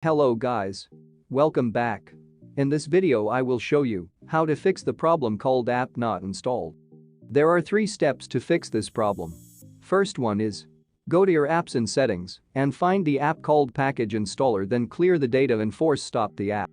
Hello guys. Welcome back. In this video I will show you how to fix the problem called app not installed. There are 3 steps to fix this problem. First one is go to your apps in settings and find the app called package installer, then clear the data and force stop the app.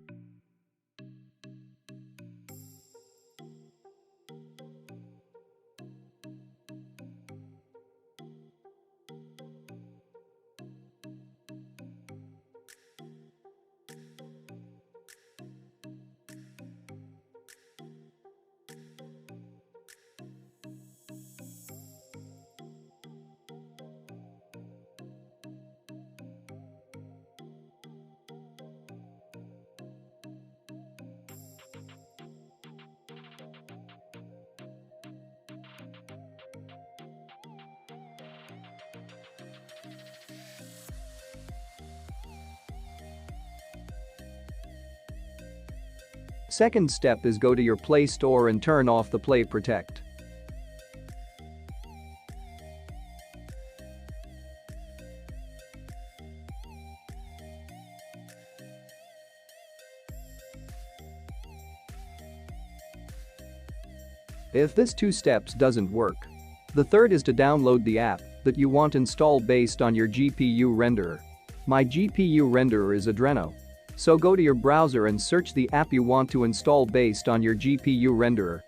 Second step is go to your Play Store and turn off the Play Protect. If this 2 steps doesn't work, the third is to download the app that you want installed based on your GPU renderer. My GPU renderer is Adreno. So go to your browser and search the app you want to install based on your GPU renderer.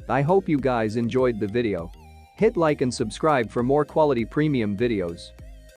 I hope you guys enjoyed the video. Hit like and subscribe for more quality premium videos.